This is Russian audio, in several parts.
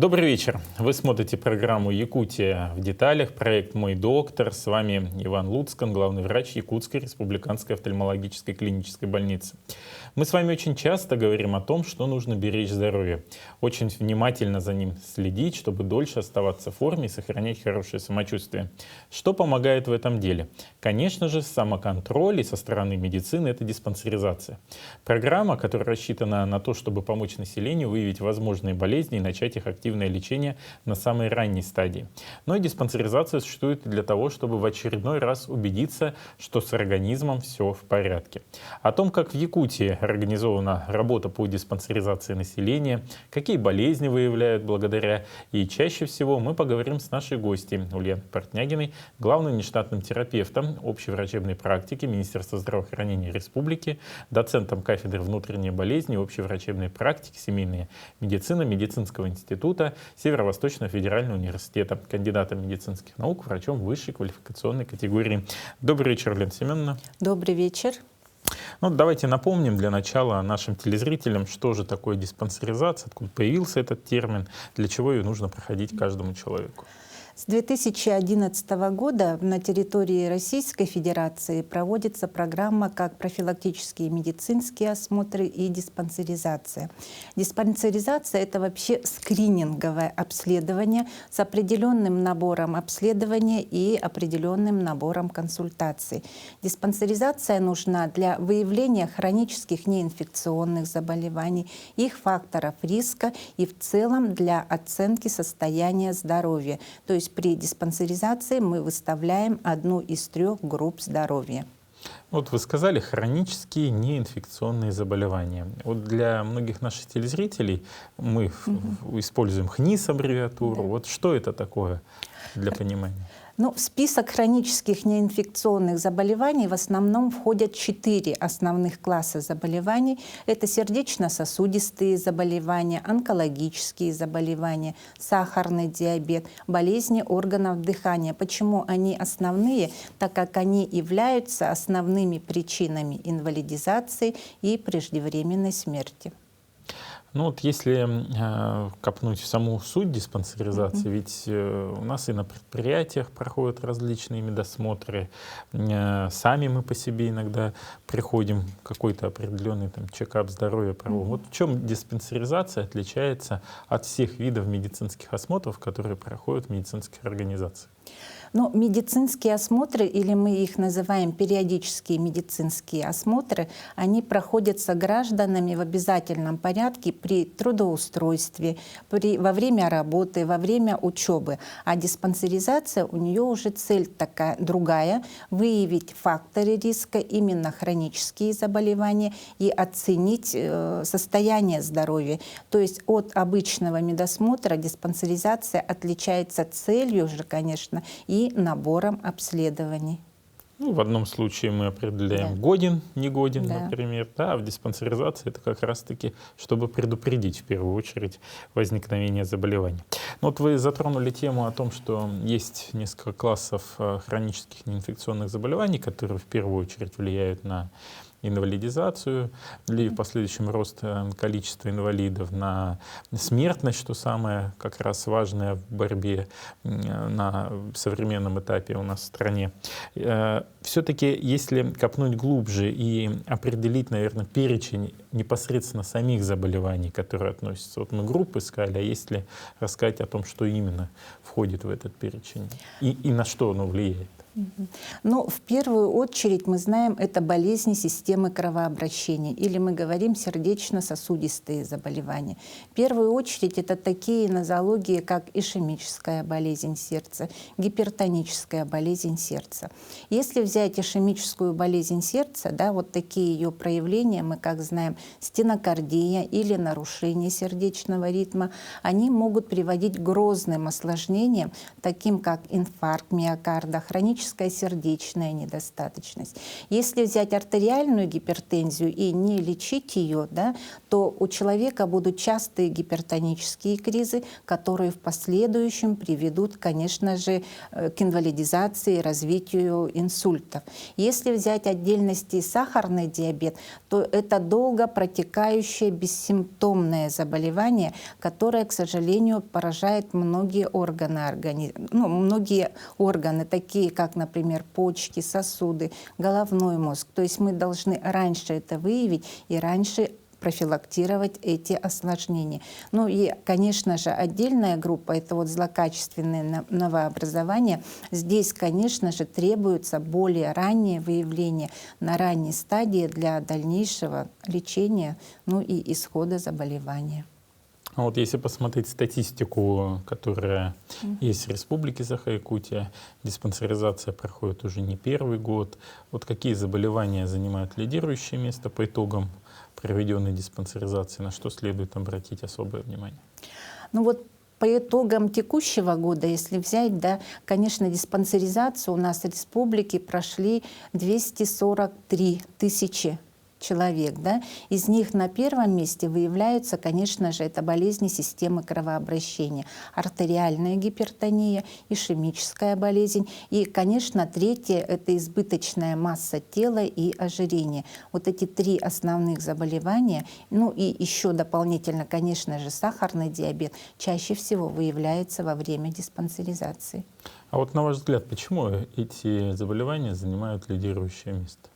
Добрый вечер. Вы смотрите программу «Якутия в деталях», проект «Мой доктор». С вами Иван Луцкан, главный врач Якутской республиканской офтальмологической клинической больницы. Мы с вами очень часто говорим о том, что нужно беречь здоровье. Очень внимательно за ним следить, чтобы дольше оставаться в форме и сохранять хорошее самочувствие. Что помогает в этом деле? Конечно же, самоконтроль и со стороны медицины — это диспансеризация. Программа, которая рассчитана на то, чтобы помочь населению выявить возможные болезни и начать их активное лечение на самой ранней стадии. Но и диспансеризация существует для того, чтобы в очередной раз убедиться, что с организмом все в порядке. О том, как в Якутии организована работа по диспансеризации населения, какие болезни выявляют благодаря, и чаще всего мы поговорим с нашей гостьей Ульяной Портнягиной, главным нештатным терапевтом общей врачебной практики Министерства здравоохранения Республики, доцентом кафедры внутренней болезни, общей врачебной практики, семейной медицины Медицинского института Северо-Восточного федерального университета, кандидатом медицинских наук, врачом высшей квалификационной категории. Добрый вечер, Лена Семеновна. Добрый вечер. Ну, давайте напомним для начала нашим телезрителям, что же такое диспансеризация, откуда появился этот термин, для чего ее нужно проходить каждому человеку. С 2011 года на территории Российской Федерации проводится программа как профилактические медицинские осмотры и диспансеризация. Диспансеризация — это вообще скрининговое обследование с определенным набором обследования и определенным набором консультаций. Диспансеризация нужна для выявления хронических неинфекционных заболеваний, их факторов риска и в целом для оценки состояния здоровья. То есть при диспансеризации мы выставляем одну из 3 групп здоровья. Вот вы сказали хронические неинфекционные заболевания. Вот для многих наших телезрителей мы используем ХНИС аббревиатуру. Да. Вот что это такое для понимания? Ну, в список хронических неинфекционных заболеваний в основном входят 4 основных класса заболеваний. Это сердечно-сосудистые заболевания, онкологические заболевания, сахарный диабет, болезни органов дыхания. Почему они основные? Так как они являются основными причинами инвалидизации и преждевременной смерти. Ну вот если копнуть в саму суть диспансеризации, ведь у нас и на предприятиях проходят различные медосмотры, сами мы по себе иногда приходим, какой-то определенный чекап здоровья проводим. Вот в чем диспансеризация отличается от всех видов медицинских осмотров, которые проходят в медицинских организациях? Но медицинские осмотры, или мы их называем периодические медицинские осмотры, они проходятся гражданами в обязательном порядке при трудоустройстве, во время работы, во время учебы. А диспансеризация, у нее уже цель такая другая — выявить факторы риска, именно хронические заболевания, и оценить состояние здоровья. То есть от обычного медосмотра диспансеризация отличается целью же, конечно, и набором обследований. Ну, в одном случае мы определяем годен, негоден, например, а в диспансеризации это как раз-таки, чтобы предупредить в первую очередь возникновение заболевания. Но вот вы затронули тему о том, что есть несколько классов хронических неинфекционных заболеваний, которые в первую очередь влияют на инвалидизацию или в последующем рост количества инвалидов, на смертность, что самое как раз важное в борьбе на современном этапе у нас в стране. Все-таки, если копнуть глубже и определить, наверное, перечень непосредственно самих заболеваний, которые относятся, вот мы группы искали, а если рассказать о том, что именно входит в этот перечень и на что оно влияет? Ну, в первую очередь мы знаем, это болезни системы кровообращения, или мы говорим сердечно-сосудистые заболевания. В первую очередь это такие нозологии, как ишемическая болезнь сердца, гипертоническая болезнь сердца. Если взять ишемическую болезнь сердца, да, вот такие ее проявления, мы как знаем, стенокардия или нарушение сердечного ритма, они могут приводить к грозным осложнениям, таким как инфаркт миокарда, хроническая хроническая сердечная недостаточность. Если взять артериальную гипертензию и не лечить ее, да, то у человека будут частые гипертонические кризы, которые в последующем приведут, конечно же, к инвалидизации и развитию инсультов. Если взять отдельности сахарный диабет, то это долго протекающее бессимптомное заболевание, которое, к сожалению, поражает многие органы многие органы, такие как, например, почки, сосуды, головной мозг. То есть мы должны раньше это выявить и раньше профилактировать эти осложнения. Ну и, конечно же, отдельная группа — это вот злокачественные новообразования. Здесь, конечно же, требуется более раннее выявление на ранней стадии для дальнейшего лечения, ну и исхода заболевания. А вот если посмотреть статистику, которая есть в Республике Саха-Якутия, диспансеризация проходит уже не первый год. Вот какие заболевания занимают лидирующее место по итогам проведенной диспансеризации, на что следует обратить особое внимание? Ну вот по итогам текущего года, если взять, да, конечно, диспансеризацию у нас в республике прошли 243 тысячи человек, да, из них на первом месте выявляются, конечно же, это болезни системы кровообращения, артериальная гипертония, ишемическая болезнь и, конечно, третье — это избыточная масса тела и ожирение. Вот эти три основных заболевания, ну и еще дополнительно, конечно же, сахарный диабет чаще всего выявляется во время диспансеризации. А вот на ваш взгляд, почему эти заболевания занимают лидирующее место?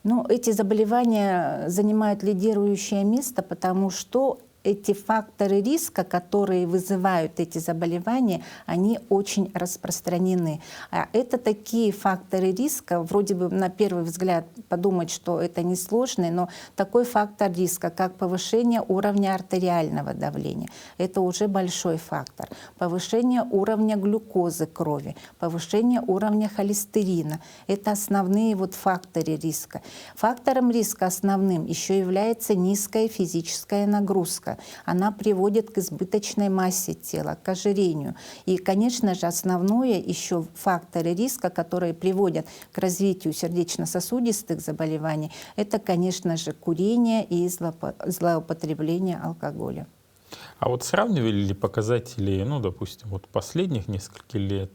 Ну, эти заболевания занимают лидирующее место, потому что эти факторы риска, которые вызывают эти заболевания, они очень распространены. А это такие факторы риска, вроде бы на первый взгляд подумать, что это несложный, но такой фактор риска, как повышение уровня артериального давления, это уже большой фактор. Повышение уровня глюкозы крови, повышение уровня холестерина — это основные вот факторы риска. Фактором риска основным еще является низкая физическая нагрузка. Она приводит к избыточной массе тела, к ожирению. И, конечно же, основное еще факторы риска, которые приводят к развитию сердечно-сосудистых заболеваний, это, конечно же, курение и злоупотребление алкоголя. А вот сравнивали ли показатели, ну, допустим, вот последних нескольких лет,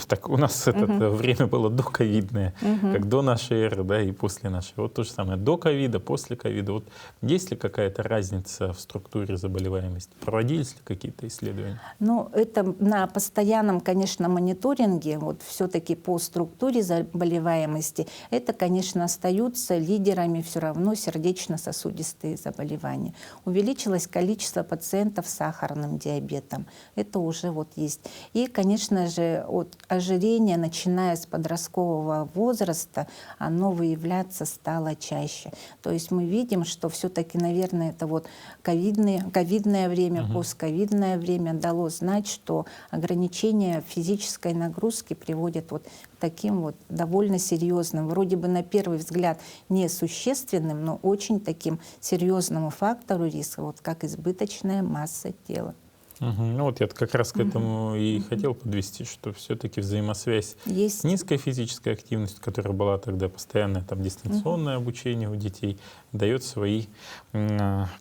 так у нас это время было доковидное, как до нашей эры, да, и после нашей. Вот то же самое, до ковида, после ковида. Вот есть ли какая-то разница в структуре заболеваемости? Проводились ли какие-то исследования? Ну, это на постоянном, конечно, мониторинге, вот все-таки по структуре заболеваемости, это, конечно, остаются лидерами все равно сердечно-сосудистые заболевания. Увеличилось количество пациентов с сахарным диабетом. Это уже вот есть. И, конечно же, от ожирения, начиная с подросткового возраста, оно выявляться стало чаще. То есть мы видим, что все-таки, наверное, это вот ковидное время, постковидное время дало знать, что ограничение физической нагрузки приводят вот к таким вот довольно серьезным, вроде бы на первый взгляд несущественным, но очень таким серьезному фактору риска, вот как избыточная масса тела. Ну вот я как раз к этому и хотел подвести, что все-таки взаимосвязь с низкой физической активностью, которая была тогда постоянное там дистанционное обучение у детей, дает свои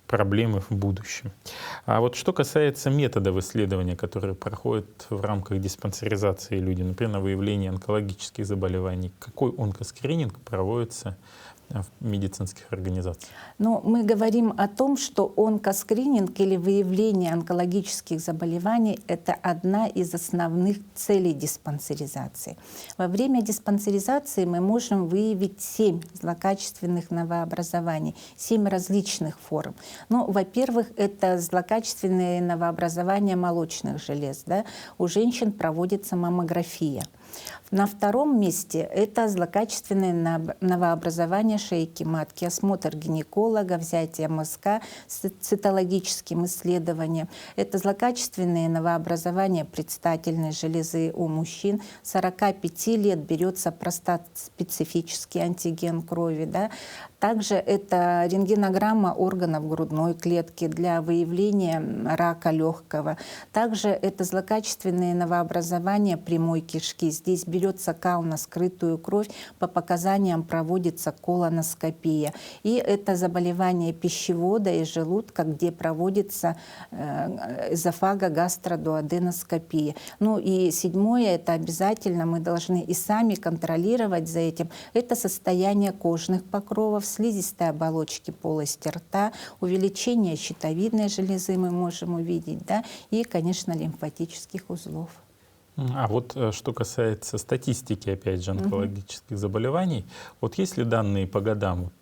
проблемы в будущем. А вот что касается методов исследования, которые проходят в рамках диспансеризации люди, например, на выявление онкологических заболеваний, какой онкоскрининг проводится в медицинских организациях? Но мы говорим о том, что онкоскрининг или выявление онкологических заболеваний — это одна из основных целей диспансеризации. Во время диспансеризации мы можем выявить 7 злокачественных новообразований, 7 различных форм. Ну, во-первых, это злокачественные новообразования молочных желез. Да? У женщин проводится маммография. На втором месте это злокачественное новообразование шейки матки, осмотр гинеколога, взятие мазка с цитологическим исследованием. Это злокачественные новообразования предстательной железы у мужчин. 45 лет берется простат-специфический антиген крови. Да? Также это рентгенограмма органов грудной клетки для выявления рака легкого. Также это злокачественные новообразования прямой кишки. Здесь берется кал на скрытую кровь, по показаниям проводится колоноскопия. И это заболевание пищевода и желудка, где проводится эзофагогастродуоденоскопия. Ну и седьмое, это обязательно мы должны и сами контролировать за этим. Это состояние кожных покровов, слизистой оболочки полости рта, увеличение щитовидной железы мы можем увидеть, да, и, конечно, лимфатических узлов. А вот что касается статистики, опять же, онкологических заболеваний, вот есть ли данные по годам, вот,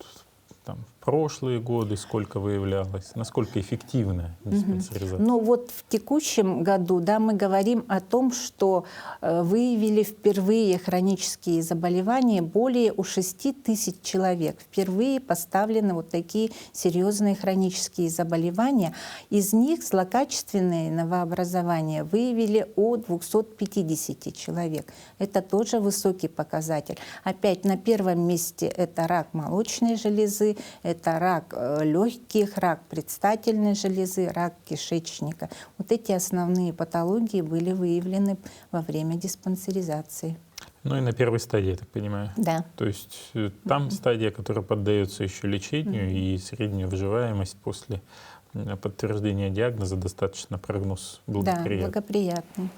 там, в прошлые годы, сколько выявлялось, насколько эффективна диспансеризация? Ну вот в текущем году, да, мы говорим о том, что выявили впервые хронические заболевания более 6 тысяч человек. Впервые поставлены вот такие серьезные хронические заболевания. Из них злокачественные новообразования выявили от 250 человек. Это тоже высокий показатель. Опять на первом месте это рак молочной железы, это рак легких, рак предстательной железы, рак кишечника. Вот эти основные патологии были выявлены во время диспансеризации. Ну и на первой стадии, я так понимаю. Да. То есть там стадия, которая поддается еще лечению, и средняя выживаемость после подтверждения диагноза достаточно, прогноз благоприятный. Да, благоприятный.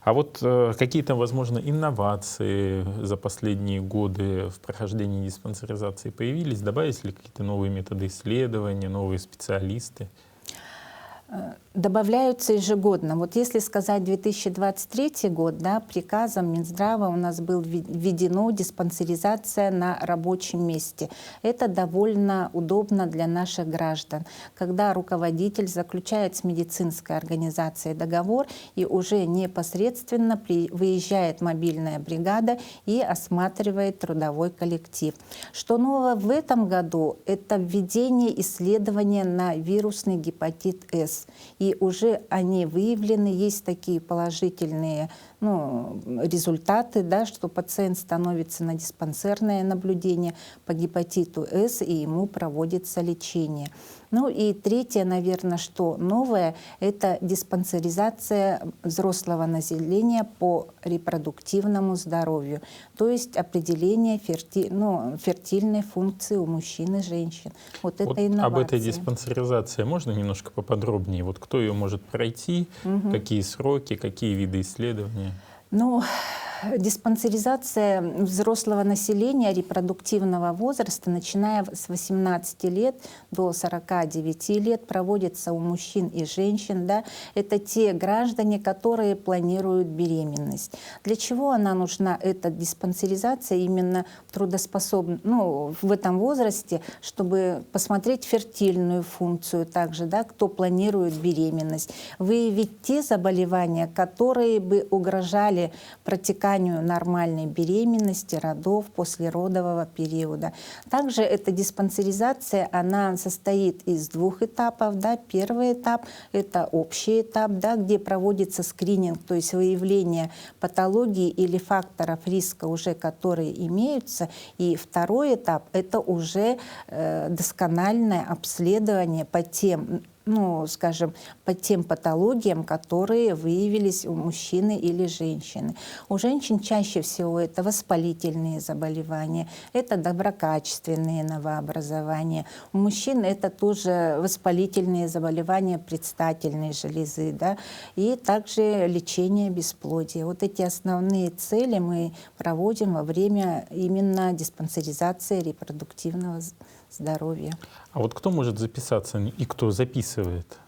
А вот какие-то, возможно, инновации за последние годы в прохождении диспансеризации появились? Добавились ли какие-то новые методы исследования, новые специалисты? Добавляются ежегодно. Вот если сказать 2023 год, да, приказом Минздрава у нас была введена диспансеризация на рабочем месте. Это довольно удобно для наших граждан, когда руководитель заключает с медицинской организацией договор и уже непосредственно выезжает мобильная бригада и осматривает трудовой коллектив. Что нового в этом году? Это введение исследования на вирусный гепатит С. И уже они выявлены, есть такие положительные результаты, да, что пациент становится на диспансерное наблюдение по гепатиту С, и ему проводится лечение. Ну и третье, наверное, что новое, это диспансеризация взрослого населения по репродуктивному здоровью, то есть определение фертильной функции у мужчин и женщин. Вот это инновация. Об этой диспансеризации можно немножко поподробнее? Вот кто ее может пройти, какие сроки, какие виды исследований? Ну, диспансеризация взрослого населения репродуктивного возраста, начиная с 18 лет до 49 лет, проводится у мужчин и женщин. Да? Это те граждане, которые планируют беременность. Для чего она нужна, эта диспансеризация, именно в этом возрасте, чтобы посмотреть фертильную функцию также, да, кто планирует беременность, выявить те заболевания, которые бы угрожали протеканию нормальной беременности, родов, послеродового периода. Также эта диспансеризация, она состоит из 2 этапов. Да. Первый этап – это общий этап, да, где проводится скрининг, то есть выявление патологии или факторов риска, уже которые имеются. И второй этап – это уже доскональное обследование по тем по тем патологиям, которые выявились у мужчины или женщины. У женщин чаще всего это воспалительные заболевания, это доброкачественные новообразования. У мужчин это тоже воспалительные заболевания предстательной железы, да, и также лечение бесплодия. Вот эти основные цели мы проводим во время именно диспансеризации репродуктивного здоровья. А вот кто может записаться и кто записывает?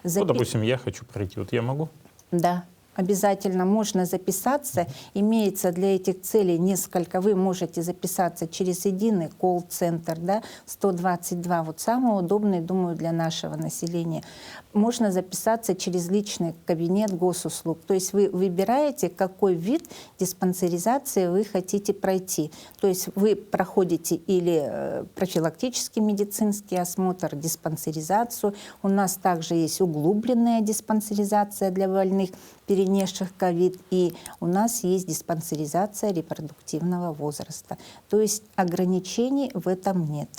Допустим, я хочу пройти. Вот я могу? Да. Обязательно можно записаться. Имеется для этих целей несколько. Вы можете записаться через единый колл-центр, да, 122. Вот самый удобный, думаю, для нашего населения. Можно записаться через личный кабинет госуслуг. То есть вы выбираете, какой вид диспансеризации вы хотите пройти. То есть вы проходите или профилактический медицинский осмотр, диспансеризацию. У нас также есть углубленная диспансеризация для больных перенесенными перенесших ковид, и у нас есть диспансеризация репродуктивного возраста. То есть ограничений в этом нет.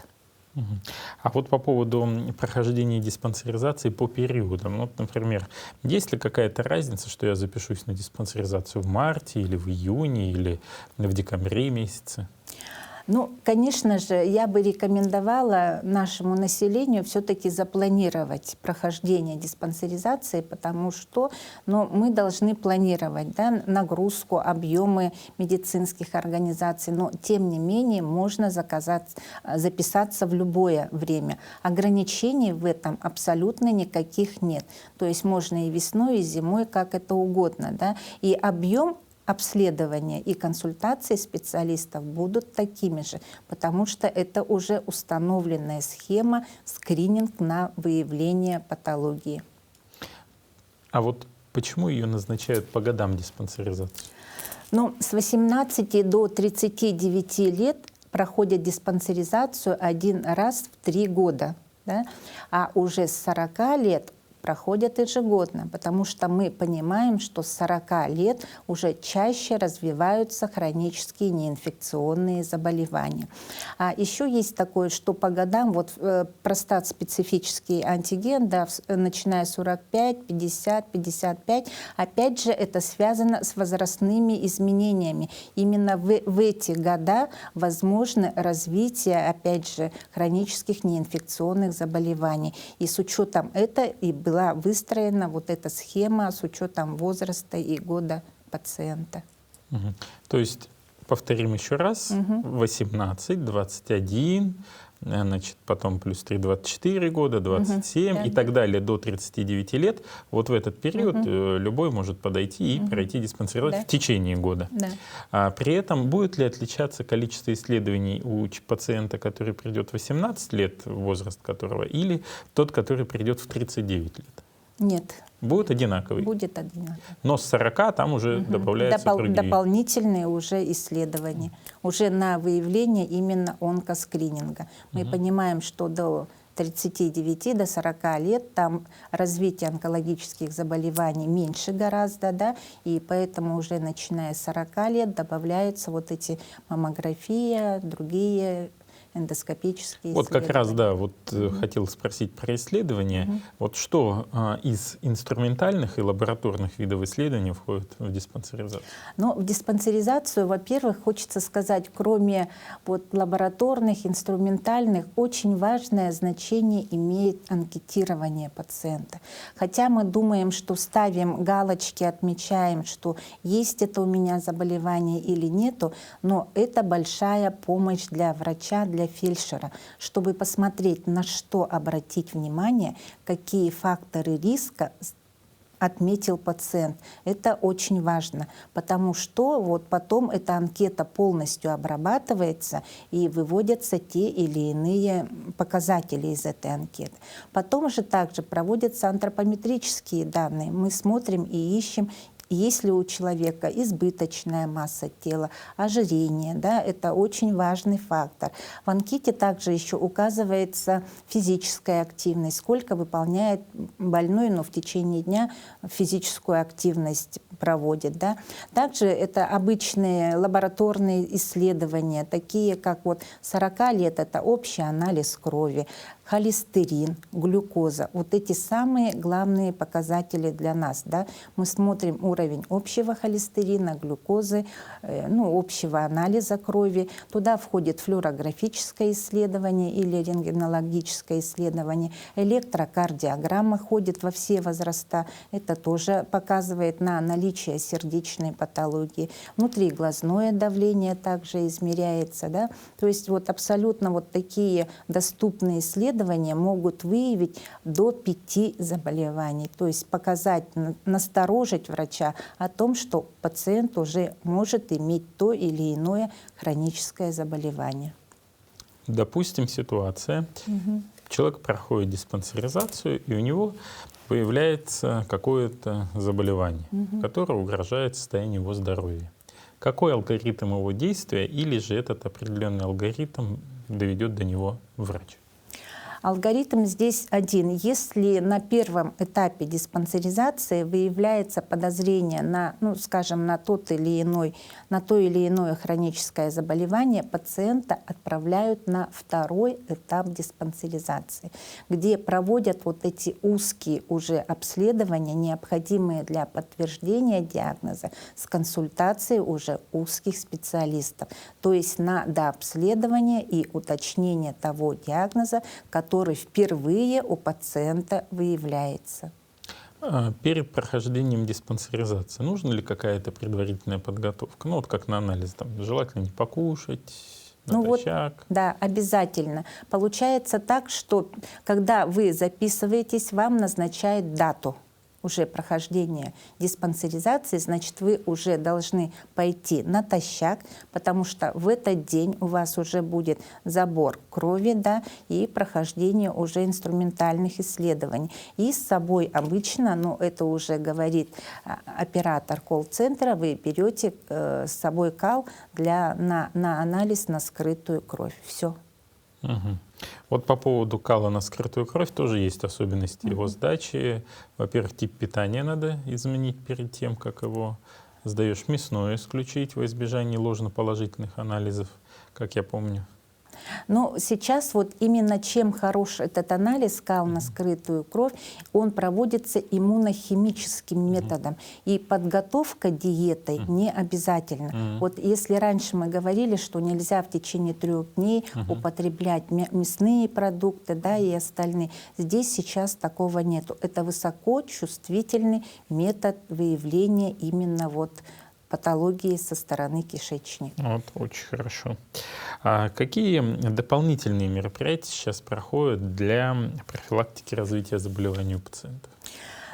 А вот по поводу прохождения диспансеризации по периодам. Ну, вот, например, есть ли какая-то разница, что я запишусь на диспансеризацию в марте или в июне или в декабре месяце? Ну, конечно же, я бы рекомендовала нашему населению все-таки запланировать прохождение диспансеризации, потому что мы должны планировать, да, нагрузку, объемы медицинских организаций, но тем не менее можно записаться в любое время. Ограничений в этом абсолютно никаких нет. То есть можно и весной, и зимой, как это угодно. Да? И объем обследования и консультации специалистов будут такими же, потому что это уже установленная схема, скрининг на выявление патологии. А вот почему ее назначают по годам диспансеризации? Ну, с 18 до 39 лет проходят диспансеризацию один раз в 3 года, да? А уже с 40 лет проходят ежегодно, потому что мы понимаем, что с 40 лет уже чаще развиваются хронические неинфекционные заболевания. А еще есть такое, что по годам, вот простат-специфический антиген, да, начиная с 45, 50, 55, опять же это связано с возрастными изменениями. Именно в эти года возможно развитие, опять же, хронических неинфекционных заболеваний. И с учетом этого и была выстроена вот эта схема с учетом возраста и года пациента. То есть, повторим еще раз, 18, 21, значит, потом плюс 3, 24 года, 27 и так далее до 39 лет. Вот в этот период любой может подойти и пройти диспансеризацию в течение года. А при этом будет ли отличаться количество исследований у пациента, который придет в 18 лет, возраст которого, или тот, который придет в 39 лет? Нет. Будет одинаковый? Будет одинаковый. Но с 40 там уже добавляются другие. Дополнительные уже исследования, уже на выявление именно онкоскрининга. Мы понимаем, что до 39 до 40 лет там развитие онкологических заболеваний меньше гораздо, да, и поэтому уже начиная с 40 лет добавляются вот эти маммография, другие эндоскопические вот исследования. как раз, да, вот хотел спросить про исследования. Вот что из инструментальных и лабораторных видов исследований входит в диспансеризацию? Ну, в диспансеризацию, во-первых, хочется сказать, кроме вот лабораторных, инструментальных, очень важное значение имеет анкетирование пациента. Хотя мы думаем, что ставим галочки, отмечаем, что есть это у меня заболевание или нету, но это большая помощь для врача, для фельдшера, чтобы посмотреть, на что обратить внимание, какие факторы риска отметил пациент. Это очень важно, потому что вот потом эта анкета полностью обрабатывается и выводятся те или иные показатели из этой анкеты. Потом же также проводятся антропометрические данные. Мы смотрим и ищем, есть ли у человека избыточная масса тела, ожирение, да, это очень важный фактор. В анкете также еще указывается физическая активность, сколько выполняет больной, но в течение дня физическую активность проводит. Да. Также это обычные лабораторные исследования, такие как вот 40 лет, это общий анализ крови, холестерин, глюкоза. Вот эти самые главные показатели для нас. Да? Мы смотрим уровень общего холестерина, глюкозы, общего анализа крови. Туда входит флюорографическое исследование или рентгенологическое исследование. Электрокардиограмма ходит во все возраста. Это тоже показывает на наличие сердечной патологии. Внутриглазное давление также измеряется. Да? То есть вот абсолютно вот такие доступные исследования могут выявить до 5 заболеваний, то есть показать, насторожить врача о том, что пациент уже может иметь то или иное хроническое заболевание. Допустим, ситуация. Человек проходит диспансеризацию, и у него появляется какое-то заболевание, которое угрожает состоянию его здоровья. Какой алгоритм его действия, или же этот определенный алгоритм доведет до него врач? Алгоритм здесь один. Если на первом этапе диспансеризации выявляется подозрение на, ну, скажем, на то или иное хроническое заболевание, пациента отправляют на второй этап диспансеризации, где проводят вот эти узкие уже обследования, необходимые для подтверждения диагноза, с консультацией уже узких специалистов. То есть на дообследование и уточнение того диагноза, который впервые у пациента выявляется. Перед прохождением диспансеризации нужна ли какая-то предварительная подготовка? Ну вот как на анализ, там, желательно не покушать, натощак. Вот, да, обязательно. Получается так, что когда вы записываетесь, вам назначают дату уже прохождения диспансеризации, значит, вы уже должны пойти натощак, потому что в этот день у вас уже будет забор крови, да, и прохождение уже инструментальных исследований. И с собой обычно, ну, это уже говорит оператор колл-центра, вы берете с собой кал на анализ на скрытую кровь. Все. Угу. Вот по поводу кала на скрытую кровь тоже есть особенности его сдачи. Во-первых, тип питания надо изменить перед тем, как его сдаешь. Мясное исключить во избежание ложноположительных анализов, как я помню. Но сейчас вот именно чем хорош этот анализ кал на скрытую кровь, он проводится иммунохимическим методом. И подготовка диетой не обязательно. Вот если раньше мы говорили, что нельзя в течение 3 дней употреблять мясные продукты, да, и остальные, здесь сейчас такого нету. Это высокочувствительный метод выявления именно вот патологии со стороны кишечника. Вот, очень хорошо. А какие дополнительные мероприятия сейчас проходят для профилактики развития заболеваний у пациентов?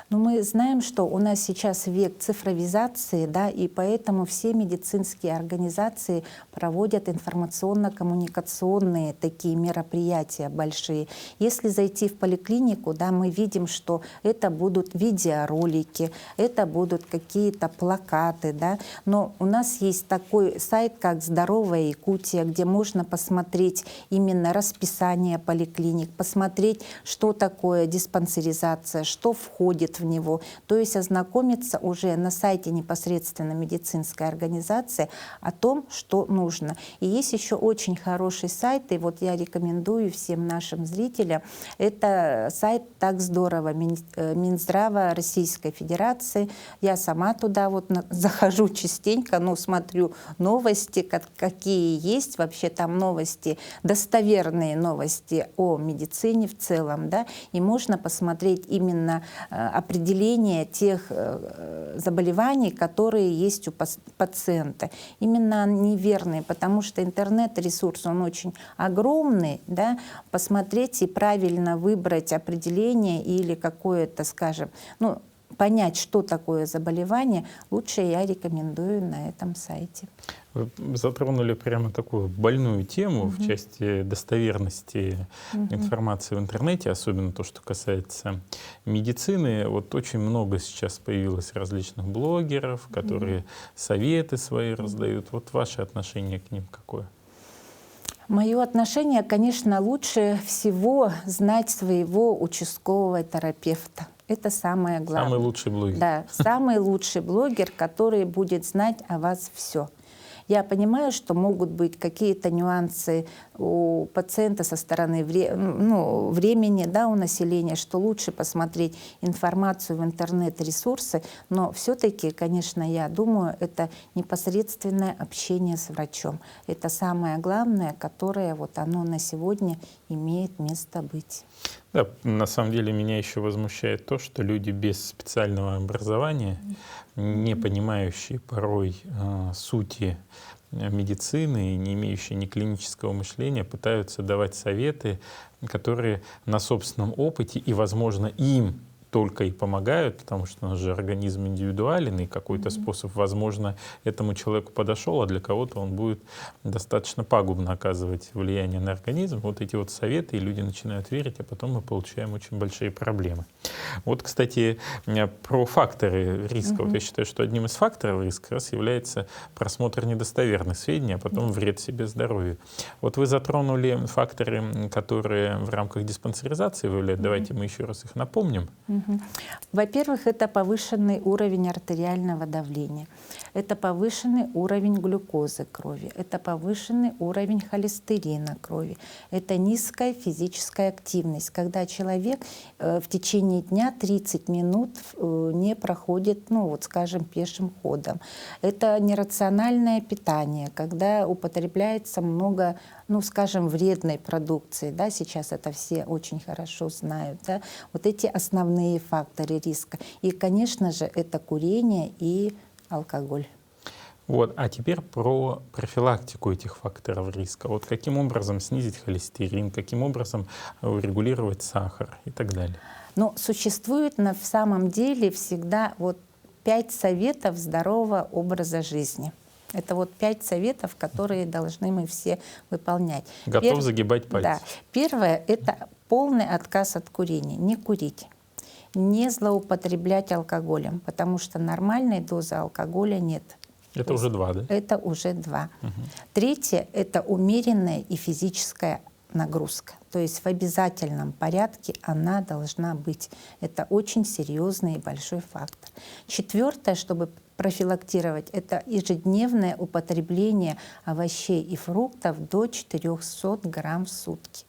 Но мы знаем, что у нас сейчас век цифровизации, да, и поэтому все медицинские организации проводят информационно-коммуникационные такие мероприятия большие. Если зайти в поликлинику, да, мы видим, что это будут видеоролики, это будут какие-то плакаты, да, но у нас есть такой сайт, как «Здоровая Якутия», где можно посмотреть именно расписание поликлиник, посмотреть, что такое диспансеризация, что входит в него, то есть ознакомиться уже на сайте непосредственно медицинской организации о том, что нужно. И есть еще очень хороший сайт, и вот я рекомендую всем нашим зрителям, это сайт «Так здорово» Минздрава Российской Федерации. Я сама туда вот захожу частенько, но смотрю новости, какие есть, вообще там новости, достоверные новости о медицине в целом, да, и можно посмотреть именно определение тех заболеваний, которые есть у пациента. Именно они верные, потому что интернет-ресурс, он очень огромный, да, посмотреть и правильно выбрать определение или какое-то, скажем, ну, понять, что такое заболевание, лучше я рекомендую на этом сайте. Вы затронули прямо такую больную тему в части достоверности информации в интернете, особенно то, что касается медицины. Вот очень много сейчас появилось различных блогеров, которые советы свои раздают. Вот ваше отношение к ним какое? Мое отношение, конечно, лучше всего знать своего участкового терапевта. Это самое главное. Самый лучший блогер. Да, самый лучший блогер, который будет знать о вас все. Я понимаю, что могут быть какие-то нюансы у пациента со стороны времени, да, у населения, что лучше посмотреть информацию в интернет-ресурсы, но все-таки, конечно, я думаю, это непосредственное общение с врачом. Это самое главное, которое вот оно на сегодня имеет место быть. Да, на самом деле меня еще возмущает то, что люди без специального образования, не понимающие порой сути медицины и не имеющие ни клинического мышления, пытаются давать советы, которые на собственном опыте и, возможно, им только и помогают, потому что у нас же организм индивидуален, и какой-то способ, возможно, этому человеку подошел, а для кого-то он будет достаточно пагубно оказывать влияние на организм. Вот эти вот советы, и люди начинают верить, а потом мы получаем очень большие проблемы. Вот, кстати, про факторы риска. Вот я считаю, что одним из факторов риска как раз является просмотр недостоверных сведений, а потом вред себе здоровью. Вот вы затронули факторы, которые в рамках диспансеризации выявляют. Давайте мы еще раз их напомним. Во-первых, это повышенный уровень артериального давления, это повышенный уровень глюкозы крови, это повышенный уровень холестерина крови, это низкая физическая активность, когда человек в течение дня 30 минут не проходит, ну вот скажем, пешим ходом. Это нерациональное питание, когда употребляется много, ну скажем, вредной продукции, да, сейчас это все очень хорошо знают, да, вот эти основные факторы риска. И, конечно же, это курение и алкоголь. Вот, а теперь про профилактику этих факторов риска. Вот каким образом снизить холестерин, каким образом регулировать сахар и так далее. Но существует на самом деле всегда вот 5 советов здорового образа жизни. Это вот 5 советов, которые должны мы все выполнять. Готов загибать пальцы. Да. Первое — это полный отказ от курения. Не курить. Не злоупотреблять алкоголем, потому что нормальной дозы алкоголя нет. Это уже 2, да? Это уже 2. Третье — это умеренная и физическая нагрузка. То есть в обязательном порядке она должна быть. Это очень серьезный и большой фактор. Четвертое, чтобы профилактировать, это ежедневное употребление овощей и фруктов до 400 грамм в сутки.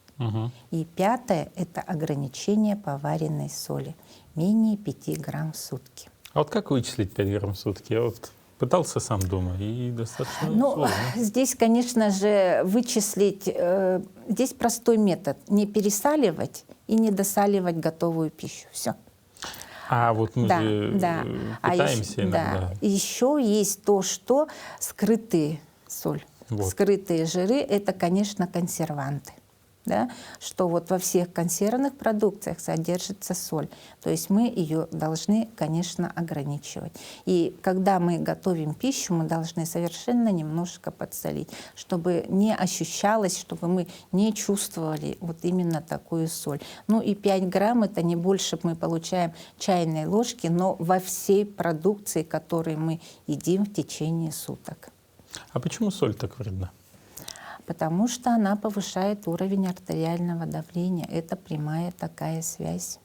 И пятое — это ограничение поваренной соли. Менее 5 грамм в сутки. А вот как вычислить 5 грамм в сутки? Я вот пытался сам дома, и достаточно Ну, сложно. здесь, конечно же, вычислить, здесь простой метод. Не пересаливать и не досаливать готовую пищу. Все. А вот мы же питаемся еще, иногда. Да. Еще есть то, что скрытые соль. Вот. Скрытые жиры — это, конечно, консерванты. Да, что вот во всех консервных продукциях содержится соль. То есть мы ее должны, конечно, ограничивать. И когда мы готовим пищу, мы должны совершенно немножко подсолить, чтобы не ощущалось, чтобы мы не чувствовали вот именно такую соль. Ну и 5 грамм — это не больше мы получаем чайной ложки, но во всей продукции, которую мы едим в течение суток. А почему соль так вредна? Потому что она повышает уровень артериального давления. Это прямая такая связь.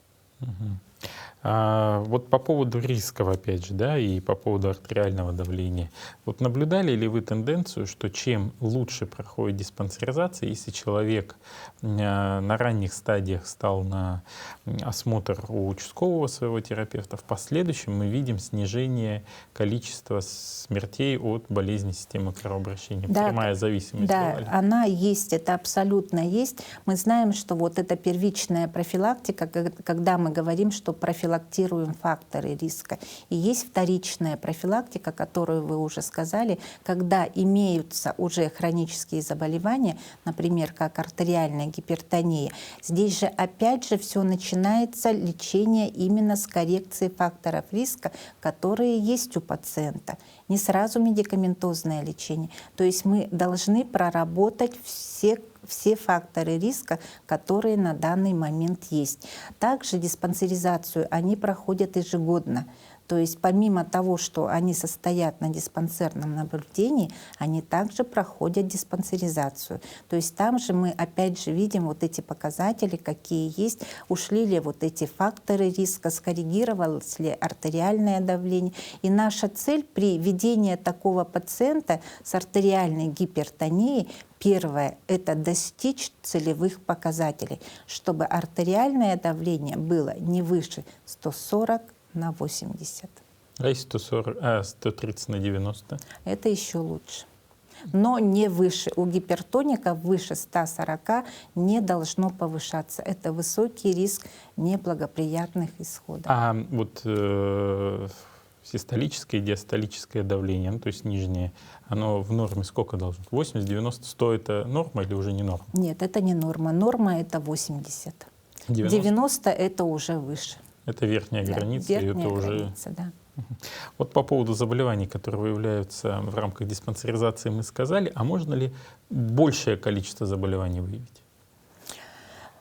Вот по поводу рисков, опять же, да, и по поводу артериального давления. Вот наблюдали ли вы тенденцию, что чем лучше проходит диспансеризация, если человек на ранних стадиях стал на осмотр у участкового своего терапевта, в последующем мы видим снижение количества смертей от болезни системы кровообращения? Да, прямая зависимость. Да, бывали? она есть, это абсолютно есть. Мы знаем, что вот эта первичная профилактика, когда мы говорим, что профилактируем факторы риска. И есть вторичная профилактика, которую вы уже сказали, когда имеются уже хронические заболевания, например, как артериальная гипертония. Здесь же опять же все начинается лечение именно с коррекцией факторов риска, которые есть у пациента. Не сразу медикаментозное лечение. То есть мы должны проработать все факторы риска, которые на данный момент есть. Также диспансеризацию они проходят ежегодно. То есть помимо того, что они состоят на диспансерном наблюдении, они также проходят диспансеризацию. То есть там же мы опять же видим вот эти показатели, какие есть, ушли ли вот эти факторы риска, скоррегировалось ли артериальное давление. И наша цель при ведении такого пациента с артериальной гипертонией — первое — это достичь целевых показателей, чтобы артериальное давление было не выше 140 на 80. А если 130 на 90? Это еще лучше. Но не выше. У гипертоников выше 140 не должно повышаться. Это высокий риск неблагоприятных исходов. А вот систолическое и диастолическое давление, ну, то есть нижнее, оно в норме сколько должно? 80, 90, 100 — это норма или уже не норма? Нет, это не норма. Норма — это 80. 90? 90 — это уже выше. Это верхняя Да, граница, и это верхняя уже... граница, да. Вот по поводу заболеваний, которые выявляются в рамках диспансеризации, мы сказали, а можно ли большее количество заболеваний выявить?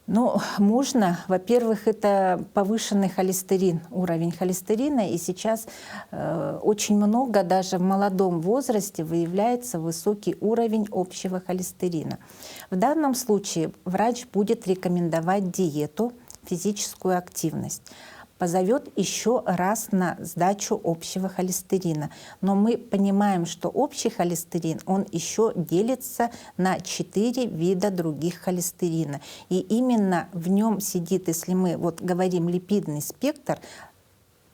Ну, можно. Во-первых, это повышенный холестерин, уровень холестерина. И сейчас очень много, даже в молодом возрасте, выявляется высокий уровень общего холестерина. В данном случае врач будет рекомендовать диету, физическую активность. Позовет еще раз на сдачу общего холестерина. Но мы понимаем, что общий холестерин, он еще делится на 4 вида других холестерина. И именно в нем сидит, если мы вот говорим липидный спектр,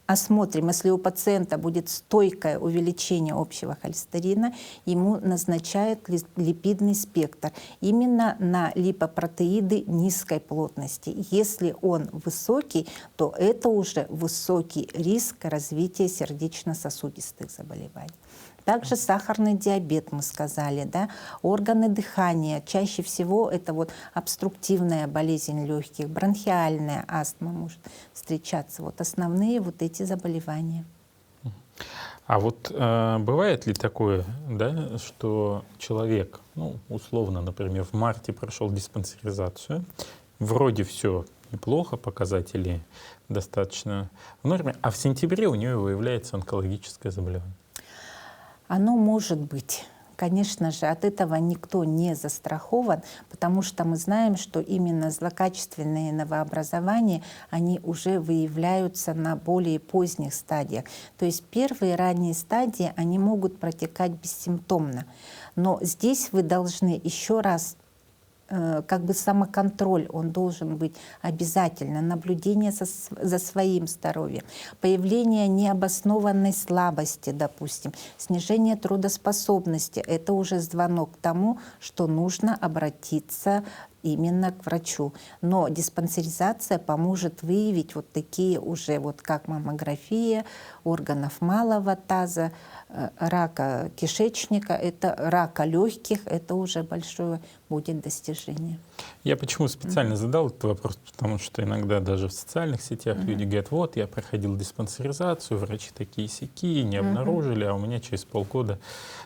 осмотрим, если у пациента будет стойкое увеличение общего холестерина, ему назначают липидный спектр именно на липопротеиды низкой плотности. Если он высокий, то это уже высокий риск развития сердечно-сосудистых заболеваний. Также сахарный диабет, мы сказали, да? Органы дыхания. Чаще всего это вот обструктивная болезнь легких, бронхиальная астма может встречаться. Вот основные вот эти заболевания. А вот бывает ли такое, да, что человек, ну, условно, например, в марте прошел диспансеризацию, вроде все неплохо, показатели достаточно в норме, а в сентябре у него выявляется онкологическое заболевание? Оно может быть. Конечно же, от этого никто не застрахован, потому что мы знаем, что именно злокачественные новообразования, они уже выявляются на более поздних стадиях. То есть первые ранние стадии, они могут протекать бессимптомно. Но здесь вы должны еще раз как бы самоконтроль, он должен быть обязательно, наблюдение за своим здоровьем, появление необоснованной слабости, допустим, снижение трудоспособности, это уже звонок к тому, что нужно обратиться именно к врачу. Но диспансеризация поможет выявить вот такие уже, вот как маммография органов малого таза, рака кишечника, это рака легких, это уже большое будет достижение. Я почему специально задал этот вопрос, потому что иногда даже в социальных сетях люди говорят, вот, я проходил диспансеризацию, врачи такие-сякие, не обнаружили, а у меня через полгода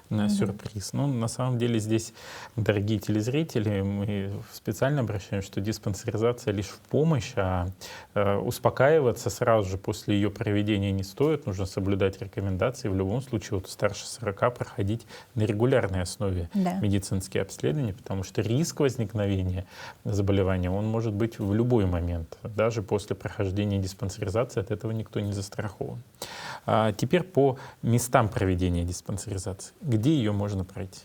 сюрприз. Но на самом деле здесь, дорогие телезрители, мы специально обращаем, что диспансеризация лишь в помощь, а успокаиваться сразу же после ее проведения не стоит, нужно соблюдать рекомендации, в любом случае вот старше 40 проходить на регулярной основе медицинские обследования, потому что риск возникновения заболевания, он может быть в любой момент. Даже после прохождения диспансеризации от этого никто не застрахован. А теперь по местам проведения диспансеризации. Где ее можно пройти?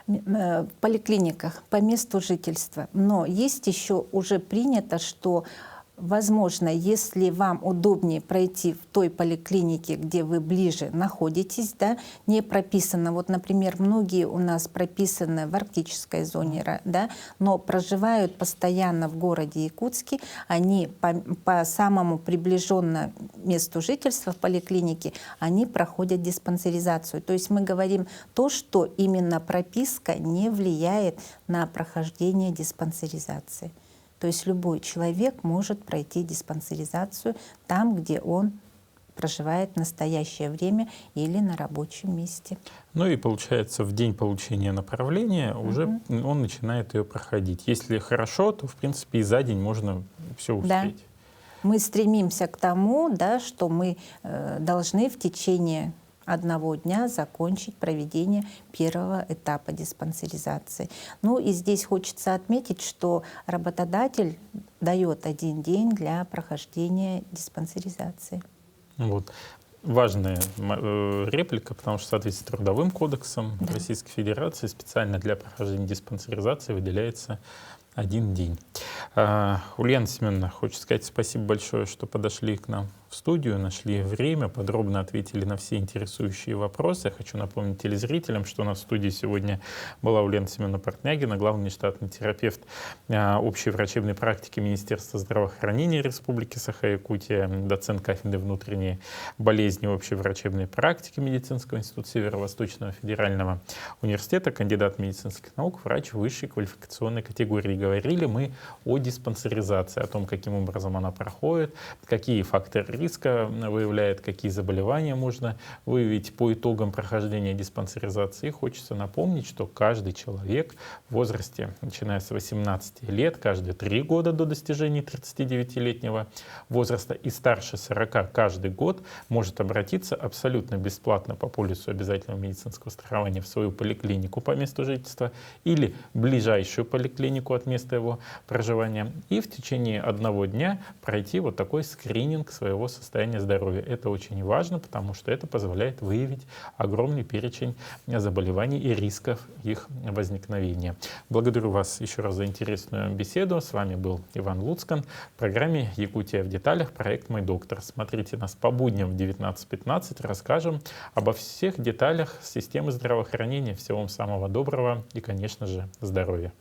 В поликлиниках, по месту жительства. Но есть еще уже принято, что возможно, если вам удобнее пройти в той поликлинике, где вы ближе находитесь, да, не прописано, вот, например, многие у нас прописаны в арктической зоне, да, но проживают постоянно в городе Якутске, они по самому приближенному месту жительства в поликлинике, они проходят диспансеризацию. То есть мы говорим то, что именно прописка не влияет на прохождение диспансеризации. То есть любой человек может пройти диспансеризацию там, где он проживает в настоящее время или на рабочем месте. Ну и получается, в день получения направления уже он начинает ее проходить. Если хорошо, то в принципе и за день можно все успеть. Да. Мы стремимся к тому, да, что мы должны в течение одного дня закончить проведение первого этапа диспансеризации. Ну и здесь хочется отметить, что работодатель дает 1 день для прохождения диспансеризации. Вот. Важная реплика, потому что в соответствии с Трудовым кодексом Российской Федерации специально для прохождения диспансеризации выделяется 1 день. Ульяна Семеновна, хочу сказать спасибо большое, что подошли к нам в студию, нашли время, подробно ответили на все интересующие вопросы. Я хочу напомнить телезрителям, что у нас в студии сегодня была Ульяна Семеновна Портнягина, главный штатный терапевт общей врачебной практики Министерства здравоохранения Республики Саха-Якутия, доцент кафедры внутренней болезни общей врачебной практики Медицинского института Северо-Восточного федерального университета, кандидат медицинских наук, врач высшей квалификационной категории. Говорили мы о диспансеризации, о том, каким образом она проходит, какие факторы риска выявляет, какие заболевания можно выявить по итогам прохождения диспансеризации. И хочется напомнить, что каждый человек в возрасте, начиная с 18 лет, каждые 3 года до достижения 39-летнего возраста и старше 40 каждый год может обратиться абсолютно бесплатно по полису обязательного медицинского страхования в свою поликлинику по месту жительства или ближайшую поликлинику от места его проживания и в течение 1 дня пройти вот такой скрининг своего состояния здоровья. Это очень важно, потому что это позволяет выявить огромный перечень заболеваний и рисков их возникновения. Благодарю вас еще раз за интересную беседу. С вами был Иван Луцкан в программе «Якутия в деталях», проект «Мой доктор». Смотрите нас по будням в 19:15. Расскажем обо всех деталях системы здравоохранения. Всего вам самого доброго и, конечно же, здоровья.